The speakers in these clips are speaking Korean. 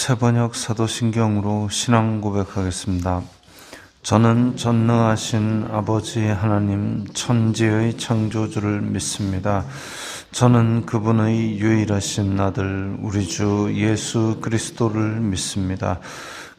새번역 사도신경으로 신앙 고백하겠습니다. 저는 전능하신 아버지 하나님 천지의 창조주를 믿습니다. 저는 그분의 유일하신 아들 우리 주 예수 그리스도를 믿습니다.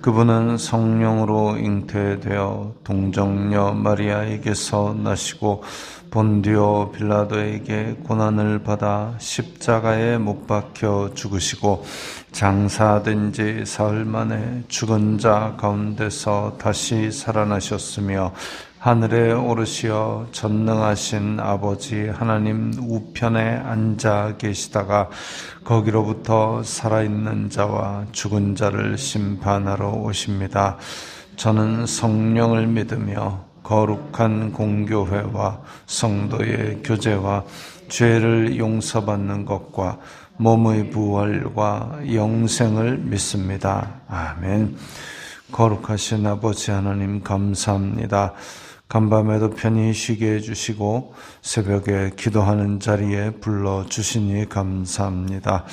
그분은 성령으로 잉태되어 동정녀 마리아에게서 나시고 본디오 빌라도에게 고난을 받아 십자가에 못 박혀 죽으시고 장사된 지 사흘 만에 죽은 자 가운데서 다시 살아나셨으며 하늘에 오르시어 전능하신 아버지 하나님 우편에 앉아 계시다가 거기로부터 살아있는 자와 죽은 자를 심판하러 오십니다. 저는 성령을 믿으며 거룩한 공교회와 성도의 교제와 죄를 용서받는 것과 몸의 부활과 영생을 믿습니다. 아멘. 거룩하신 아버지 하나님 감사합니다. 간밤에도 편히 쉬게 해주시고 새벽에 기도하는 자리에 불러주시니 감사합니다.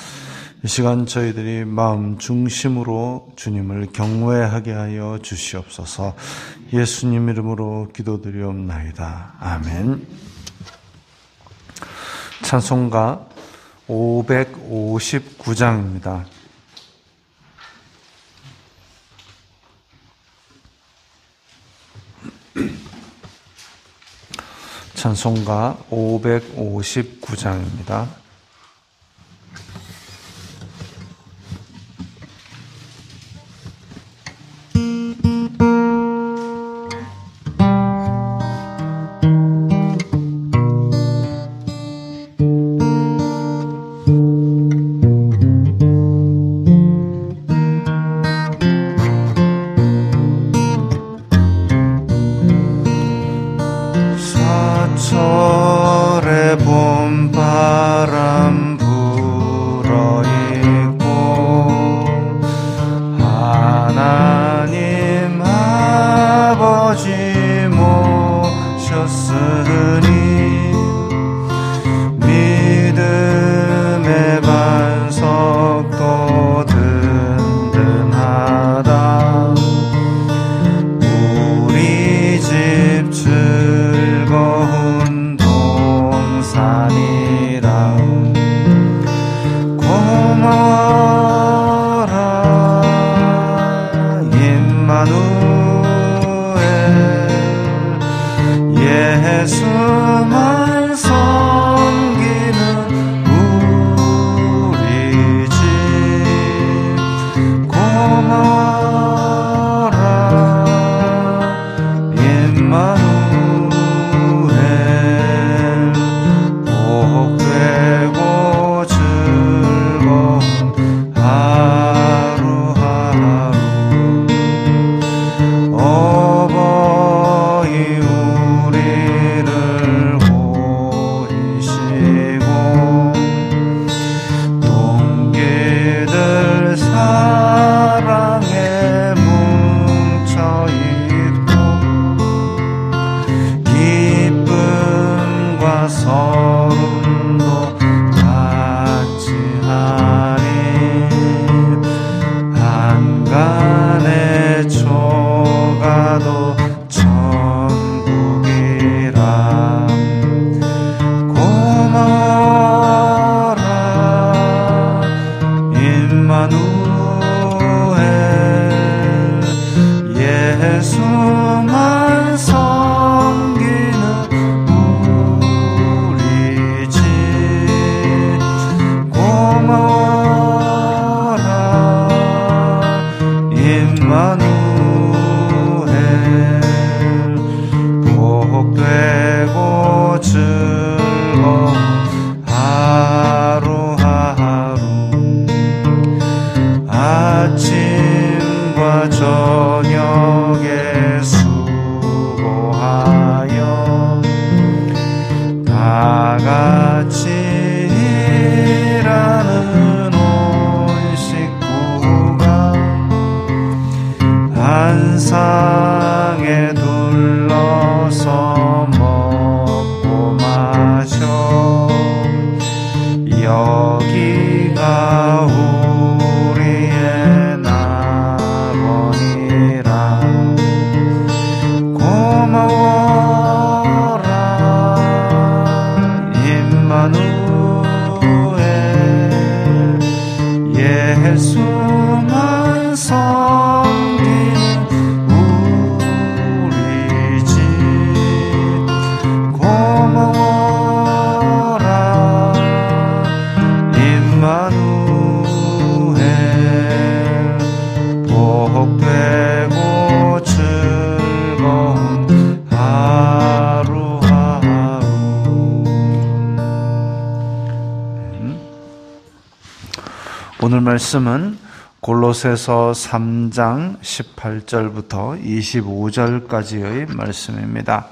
이 시간 저희들이 마음 중심으로 주님을 경외하게 하여 주시옵소서. 예수님 이름으로 기도드리옵나이다. 아멘. 찬송가 559장입니다. 찬송가 559장입니다. 사철의 봄바람 불어있고 하나님 아버지 모셨으니 믿음의 반석도 든든하다. 우리 집 즐거운 동산이라 고마워라 임마누엘 예수만 섬기는 우리 집 고마워라 임마누엘 복되고 즐거운 하루하루 어버이 우리를 보이시고 동기들 사랑에 뭉쳐있고 기쁨과 서름도 같이 하니 한간의 초가도 천국이라 고마워라 임마누엘 예수만 섬기는 우리 집 고마워라 임마누엘 복되고 즐거운 하루하루 아침과 저녁에 수고하여 다 같이 일하는 온 식구가 한 상에 둘러서 먹고 마셔 여기가 우리의 오늘 말씀은 골로새서 3장 18절부터 25절까지의 말씀입니다.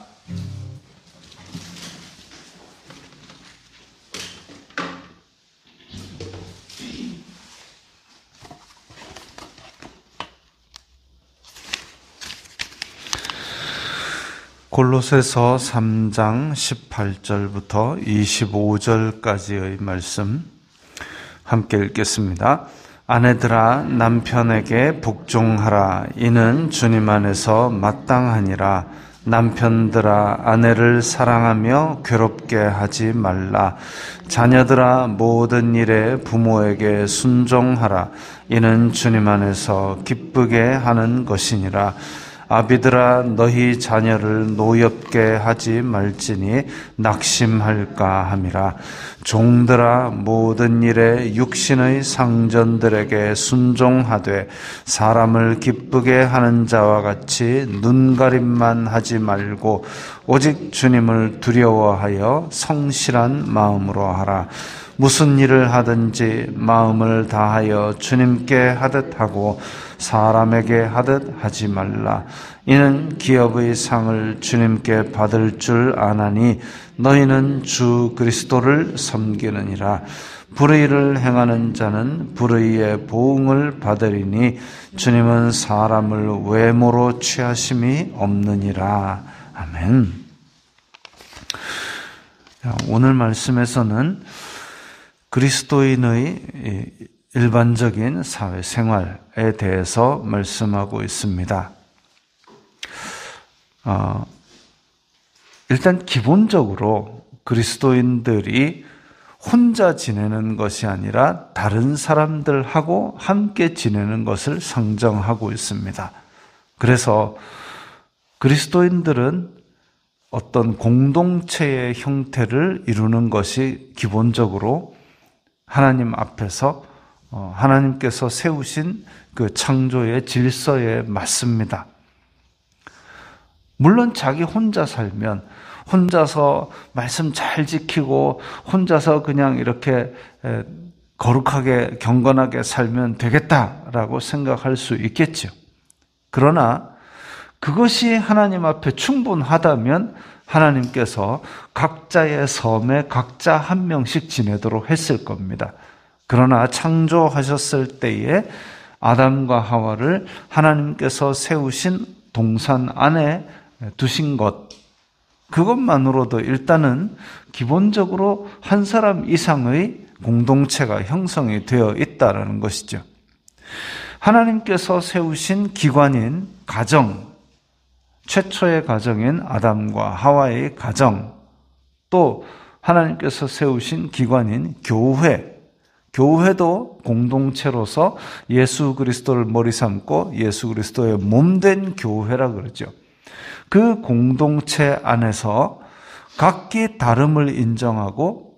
골로새서 3장 18절부터 25절까지의 말씀 함께 읽겠습니다. 아내들아 남편에게 복종하라. 이는 주님 안에서 마땅하니라. 남편들아 아내를 사랑하며 괴롭게 하지 말라. 자녀들아 모든 일에 부모에게 순종하라. 이는 주님 안에서 기쁘게 하는 것이니라. 아비들아 너희 자녀를 노엽게 하지 말지니 낙심할까 함이라. 종들아 모든 일에 육신의 상전들에게 순종하되 사람을 기쁘게 하는 자와 같이 눈가림만 하지 말고 오직 주님을 두려워하여 성실한 마음으로 하라. 무슨 일을 하든지 마음을 다하여 주님께 하듯 하고 사람에게 하듯 하지 말라. 이는 기업의 상을 주님께 받을 줄 아나니 너희는 주 그리스도를 섬기느니라. 불의를 행하는 자는 불의의 보응을 받으리니 주님은 사람을 외모로 취하심이 없느니라. 아멘. 오늘 말씀에서는 그리스도인의 일반적인 사회생활에 대해서 말씀하고 있습니다. 일단 기본적으로 그리스도인들이 혼자 지내는 것이 아니라 다른 사람들하고 함께 지내는 것을 상정하고 있습니다. 그래서 그리스도인들은 어떤 공동체의 형태를 이루는 것이 기본적으로 하나님 앞에서 하나님께서 세우신 그 창조의 질서에 맞습니다. 물론 자기 혼자 살면 혼자서 말씀 잘 지키고 혼자서 그냥 이렇게 거룩하게 경건하게 살면 되겠다라고 생각할 수 있겠죠. 그러나 그것이 하나님 앞에 충분하다면 하나님께서 각자의 섬에 각자 한 명씩 지내도록 했을 겁니다. 그러나 창조하셨을 때에 아담과 하와를 하나님께서 세우신 동산 안에 두신 것, 그것만으로도 일단은 기본적으로 한 사람 이상의 공동체가 형성이 되어 있다는 것이죠. 하나님께서 세우신 기관인 가정, 최초의 가정인 아담과 하와의 가정, 또 하나님께서 세우신 기관인 교회, 교회도 공동체로서 예수 그리스도를 머리 삼고 예수 그리스도의 몸된 교회라 그러죠. 그 공동체 안에서 각기 다름을 인정하고,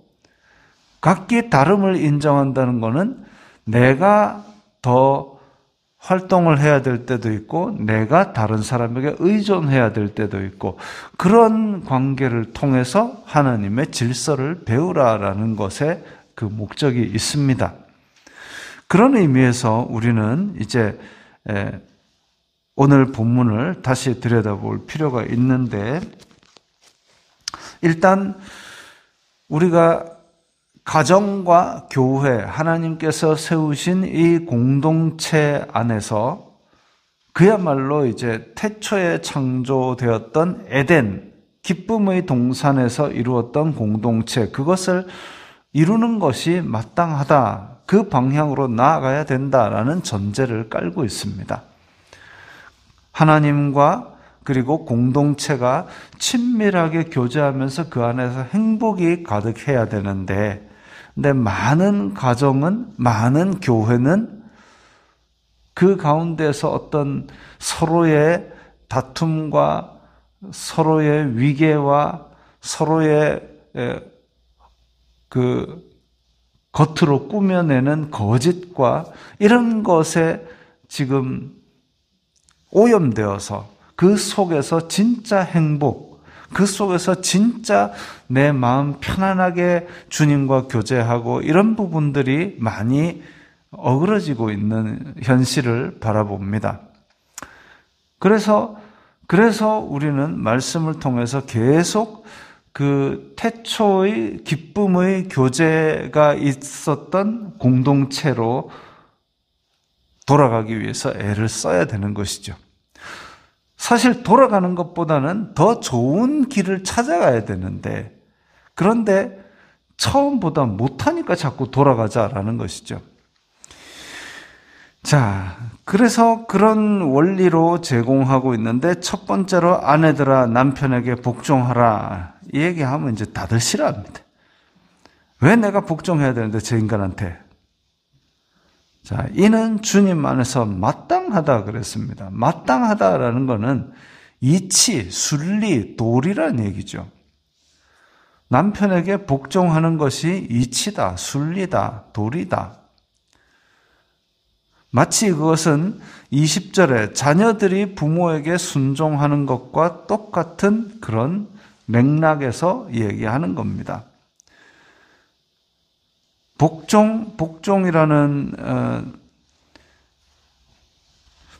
각기 다름을 인정한다는 것은 내가 더 활동을 해야 될 때도 있고 내가 다른 사람에게 의존해야 될 때도 있고, 그런 관계를 통해서 하나님의 질서를 배우라라는 것에 그 목적이 있습니다. 그런 의미에서 우리는 이제 오늘 본문을 다시 들여다볼 필요가 있는데, 일단 우리가 가정과 교회, 하나님께서 세우신 이 공동체 안에서 그야말로 이제 태초에 창조되었던 에덴, 기쁨의 동산에서 이루었던 공동체, 그것을 이루는 것이 마땅하다, 그 방향으로 나아가야 된다라는 전제를 깔고 있습니다. 하나님과 그리고 공동체가 친밀하게 교제하면서 그 안에서 행복이 가득해야 되는데, 근데 많은 가정은, 많은 교회는 그 가운데서 어떤 서로의 다툼과 서로의 위계와 서로의 그 겉으로 꾸며내는 거짓과 이런 것에 지금 오염되어서 그 속에서 진짜 행복, 그 속에서 진짜 내 마음 편안하게 주님과 교제하고 이런 부분들이 많이 어그러지고 있는 현실을 바라봅니다. 그래서 우리는 말씀을 통해서 계속 그 태초의 기쁨의 교제가 있었던 공동체로 돌아가기 위해서 애를 써야 되는 것이죠. 사실 돌아가는 것보다는 더 좋은 길을 찾아가야 되는데, 그런데 처음보다 못하니까 자꾸 돌아가자라는 것이죠. 자, 그래서 그런 원리로 제공하고 있는데, 첫 번째로 아내들아 남편에게 복종하라, 이 얘기하면 이제 다들 싫어합니다. 왜 내가 복종해야 되는데 저 인간한테? 자, 이는 주님 안에서 마땅하다 그랬습니다. 마땅하다라는 것은 이치, 순리, 도리라는 얘기죠. 남편에게 복종하는 것이 이치다, 순리다, 도리다. 마치 그것은 20절에 자녀들이 부모에게 순종하는 것과 똑같은 그런 맥락에서 얘기하는 겁니다. 복종이라는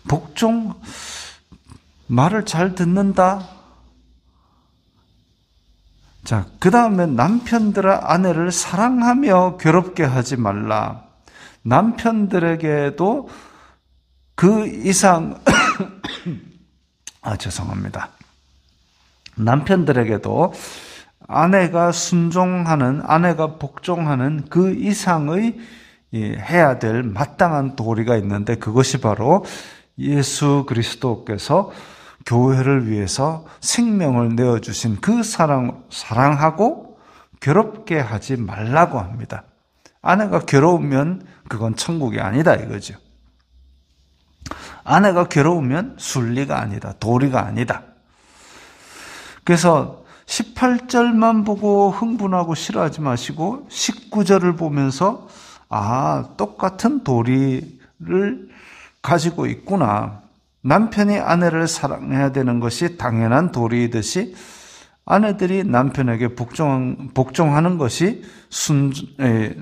복종, 말을 잘 듣는다. 자, 그 다음에 남편들아 아내를 사랑하며 괴롭게 하지 말라. 남편들에게도 그 이상 죄송합니다. 남편들에게도 아내가 복종하는 그 이상의 해야 될 마땅한 도리가 있는데, 그것이 바로 예수 그리스도께서 교회를 위해서 생명을 내어주신 그 사랑하고 괴롭게 하지 말라고 합니다. 아내가 괴로우면 그건 천국이 아니다 이거죠. 아내가 괴로우면 순리가 아니다, 도리가 아니다. 그래서 18절만 보고 흥분하고 싫어하지 마시고 19절을 보면서 똑같은 도리를 가지고 있구나. 남편이 아내를 사랑해야 되는 것이 당연한 도리이듯이 아내들이 남편에게 복종하는 것이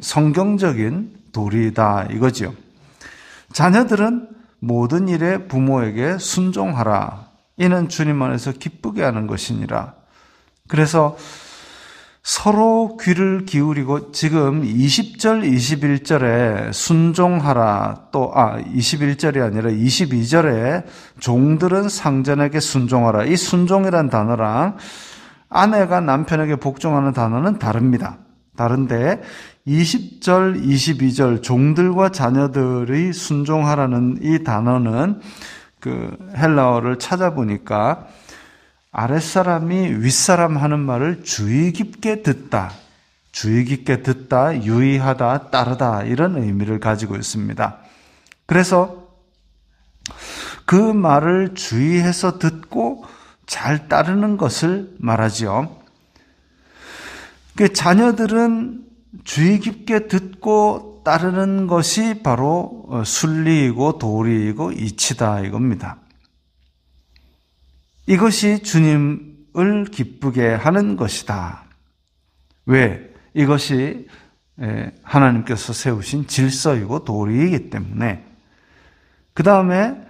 성경적인 도리다 이거지요. 자녀들은 모든 일에 부모에게 순종하라. 이는 주님 안에서 기쁘게 하는 것이니라. 그래서 서로 귀를 기울이고, 지금 20절, 21절에 순종하라, 또 21절이 아니라 22절에 종들은 상전에게 순종하라. 이 순종이란 단어랑 아내가 남편에게 복종하는 단어는 다릅니다. 다른데 20절, 22절 종들과 자녀들이 순종하라는 이 단어는 그 헬라어를 찾아보니까 아랫사람이 윗사람 하는 말을 주의 깊게 듣다, 유의하다, 따르다, 이런 의미를 가지고 있습니다. 그래서 그 말을 주의해서 듣고 잘 따르는 것을 말하지요. 그 자녀들은 주의 깊게 듣고 따르는 것이 바로 순리이고 도리이고 이치다 이겁니다. 이것이 주님을 기쁘게 하는 것이다. 왜? 이것이 하나님께서 세우신 질서이고 도리이기 때문에. 그 다음에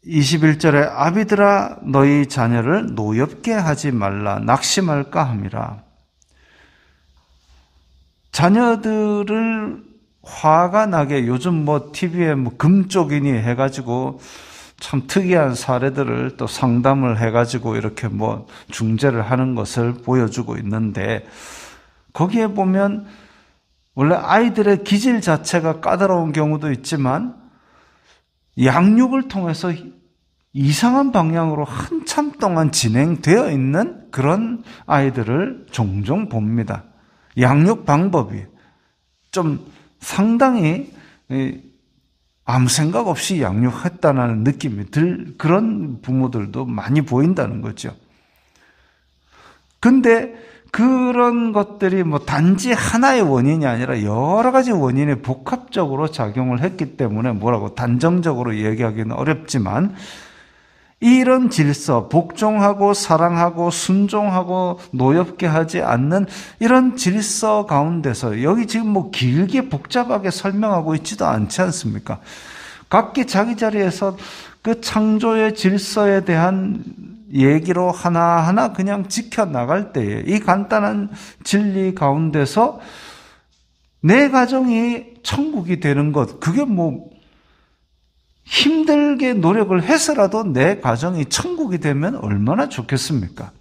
21절에 아비들아 너희 자녀를 노엽게 하지 말라, 낙심할까 함이라. 자녀들을 화가 나게, 요즘 TV에 금쪽이니 해가지고 참 특이한 사례들을 또 상담을 해가지고 이렇게 중재를 하는 것을 보여주고 있는데, 거기에 보면 원래 아이들의 기질 자체가 까다로운 경우도 있지만 양육을 통해서 이상한 방향으로 한참 동안 진행되어 있는 그런 아이들을 종종 봅니다. 양육 방법이 좀 상당히 아무 생각 없이 양육했다는 느낌이 들 그런 부모들도 많이 보인다는 거죠. 근데 그런 것들이 단지 하나의 원인이 아니라 여러 가지 원인이 복합적으로 작용을 했기 때문에 단정적으로 얘기하기는 어렵지만, 이런 질서, 복종하고 사랑하고 순종하고 노엽게 하지 않는 이런 질서 가운데서 여기 지금 뭐 길게 복잡하게 설명하고 있지도 않지 않습니까? 각기 자기 자리에서 그 창조의 질서에 대한 얘기로 하나하나 그냥 지켜나갈 때에 이 간단한 진리 가운데서 내 가정이 천국이 되는 것, 그게 뭐 힘들게 노력을 해서라도 내 가정이 천국이 되면 얼마나 좋겠습니까?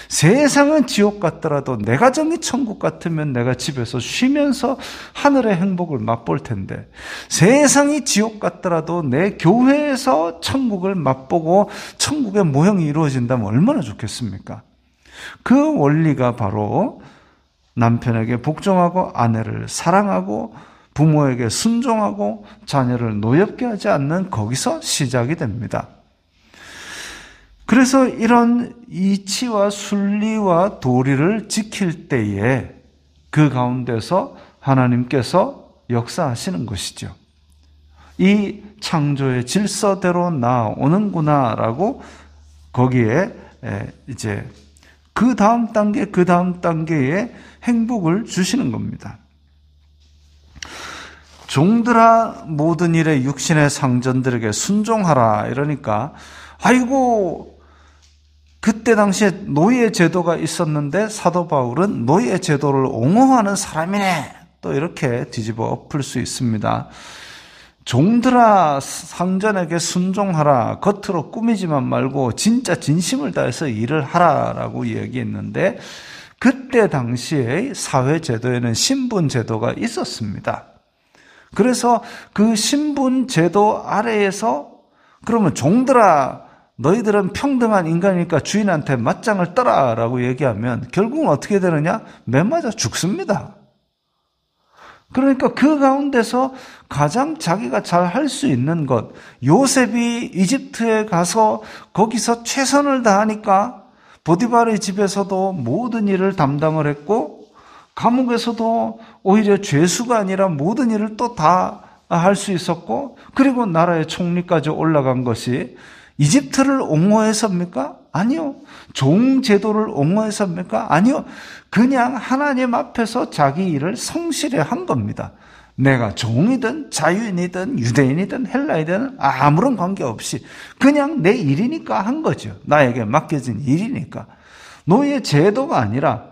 세상은 지옥 같더라도 내 가정이 천국 같으면 내가 집에서 쉬면서 하늘의 행복을 맛볼 텐데, 세상이 지옥 같더라도 내 교회에서 천국을 맛보고 천국의 모형이 이루어진다면 얼마나 좋겠습니까? 그 원리가 바로 남편에게 복종하고 아내를 사랑하고 부모에게 순종하고 자녀를 노엽게 하지 않는 거기서 시작이 됩니다. 그래서 이런 이치와 순리와 도리를 지킬 때에 그 가운데서 하나님께서 역사하시는 것이죠. 이 창조의 질서대로 나오는구나라고 거기에 이제 그 다음 단계의 행복을 주시는 겁니다. 종들아 모든 일에 육신의 상전들에게 순종하라 이러니까 아이고 그때 당시에 노예 제도가 있었는데 사도 바울은 노예 제도를 옹호하는 사람이네 또 이렇게 뒤집어 엎을 수 있습니다. 종들아 상전에게 순종하라, 겉으로 꾸미지만 말고 진짜 진심을 다해서 일을 하라라고 얘기했는데 그때 당시에 사회 제도에는 신분 제도가 있었습니다. 그래서 그 신분 제도 아래에서 그러면 종들아 너희들은 평등한 인간이니까 주인한테 맞짱을 떠라라고 얘기하면 결국은 어떻게 되느냐? 매맞아 죽습니다. 그러니까 그 가운데서 가장 자기가 잘 할 수 있는 것, 요셉이 이집트에 가서 거기서 최선을 다하니까 보디발의 집에서도 모든 일을 담당을 했고 감옥에서도 오히려 죄수가 아니라 모든 일을 또 다 할 수 있었고 그리고 나라의 총리까지 올라간 것이 이집트를 옹호해서입니까? 아니요. 종 제도를 옹호해서입니까? 아니요. 그냥 하나님 앞에서 자기 일을 성실히 한 겁니다. 내가 종이든 자유인이든 유대인이든 헬라이든 아무런 관계없이 그냥 내 일이니까 한 거죠. 나에게 맡겨진 일이니까. 노예 제도가 아니라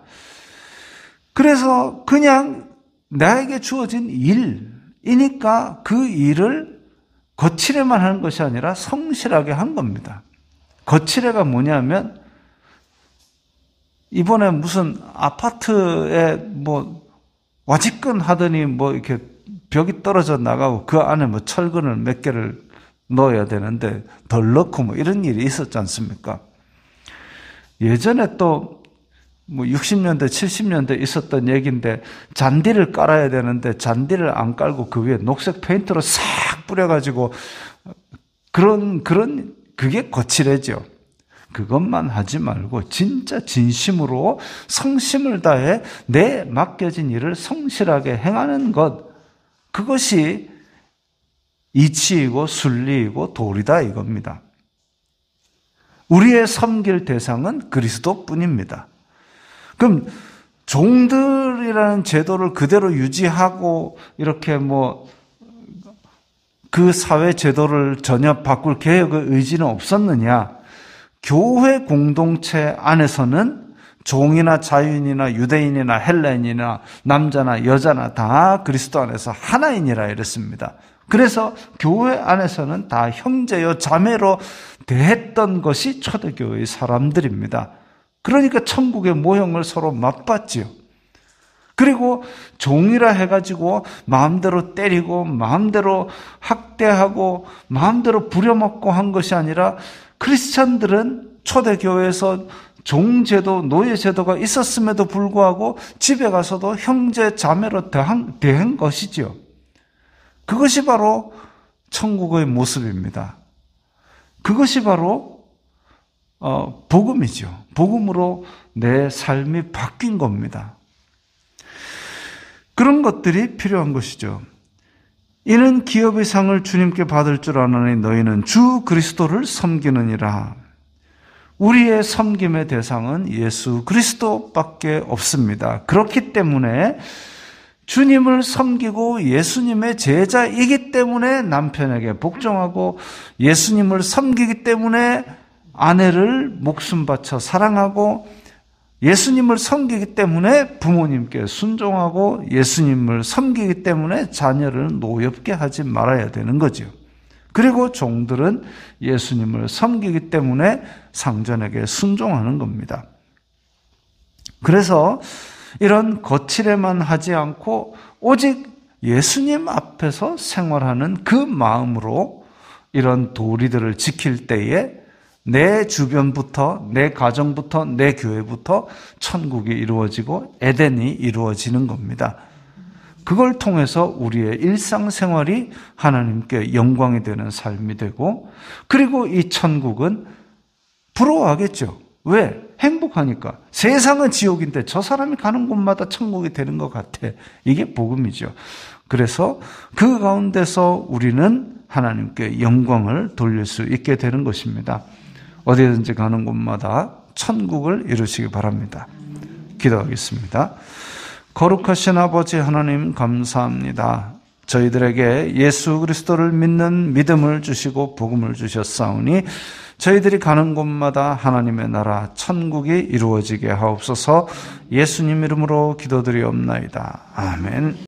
그래서 그냥 나에게 주어진 일이니까 그 일을 거칠에만 하는 것이 아니라 성실하게 한 겁니다. 거칠에가 뭐냐면 이번에 무슨 아파트에 뭐 와지끈 하더니 뭐 이렇게 벽이 떨어져 나가고 그 안에 뭐 철근을 몇 개를 넣어야 되는데 덜 넣고 뭐 이런 일이 있었지 않습니까? 예전에 또 뭐 60년대, 70년대 있었던 얘기인데 잔디를 깔아야 되는데 잔디를 안 깔고 그 위에 녹색 페인트로 싹 뿌려가지고 그게 거칠해죠. 그것만 하지 말고 진짜 진심으로 성심을 다해 내 맡겨진 일을 성실하게 행하는 것, 그것이 이치이고 순리이고 도리다 이겁니다. 우리의 섬길 대상은 그리스도뿐입니다. 그럼 종들이라는 제도를 그대로 유지하고 이렇게 뭐 그 사회 제도를 전혀 바꿀 계획의 의지는 없었느냐? 교회 공동체 안에서는 종이나 자유인이나 유대인이나 헬라인이나 남자나 여자나 다 그리스도 안에서 하나이니라 이랬습니다. 그래서 교회 안에서는 다 형제요 자매로 대했던 것이 초대교회의 사람들입니다. 그러니까 천국의 모형을 서로 맛봤지요. 그리고 종이라 해가지고 마음대로 때리고 마음대로 학대하고 마음대로 부려먹고 한 것이 아니라 크리스찬들은 초대교회에서 종제도, 노예제도가 있었음에도 불구하고 집에 가서도 형제, 자매로 대한 것이죠. 그것이 바로 천국의 모습입니다. 그것이 바로 복음이죠. 복음으로 내 삶이 바뀐 겁니다. 그런 것들이 필요한 것이죠. 이는 기업의 상을 주님께 받을 줄 아노니 너희는 주 그리스도를 섬기느니라. 우리의 섬김의 대상은 예수 그리스도밖에 없습니다. 그렇기 때문에 주님을 섬기고 예수님의 제자이기 때문에 남편에게 복종하고, 예수님을 섬기기 때문에 아내를 목숨 바쳐 사랑하고, 예수님을 섬기기 때문에 부모님께 순종하고, 예수님을 섬기기 때문에 자녀를 노엽게 하지 말아야 되는 거죠. 그리고 종들은 예수님을 섬기기 때문에 상전에게 순종하는 겁니다. 그래서 이런 거칠에만 하지 않고 오직 예수님 앞에서 생활하는 그 마음으로 이런 도리들을 지킬 때에 내 주변부터, 내 가정부터, 내 교회부터 천국이 이루어지고 에덴이 이루어지는 겁니다. 그걸 통해서 우리의 일상생활이 하나님께 영광이 되는 삶이 되고, 그리고 이 천국은 부러워하겠죠. 왜? 행복하니까. 세상은 지옥인데 저 사람이 가는 곳마다 천국이 되는 것 같아. 이게 복음이죠. 그래서 그 가운데서 우리는 하나님께 영광을 돌릴 수 있게 되는 것입니다. 어디든지 가는 곳마다 천국을 이루시기 바랍니다. 기도하겠습니다. 거룩하신 아버지 하나님, 감사합니다. 저희들에게 예수 그리스도를 믿는 믿음을 주시고 복음을 주셨사오니 저희들이 가는 곳마다 하나님의 나라 천국이 이루어지게 하옵소서. 예수님 이름으로 기도드리옵나이다. 아멘.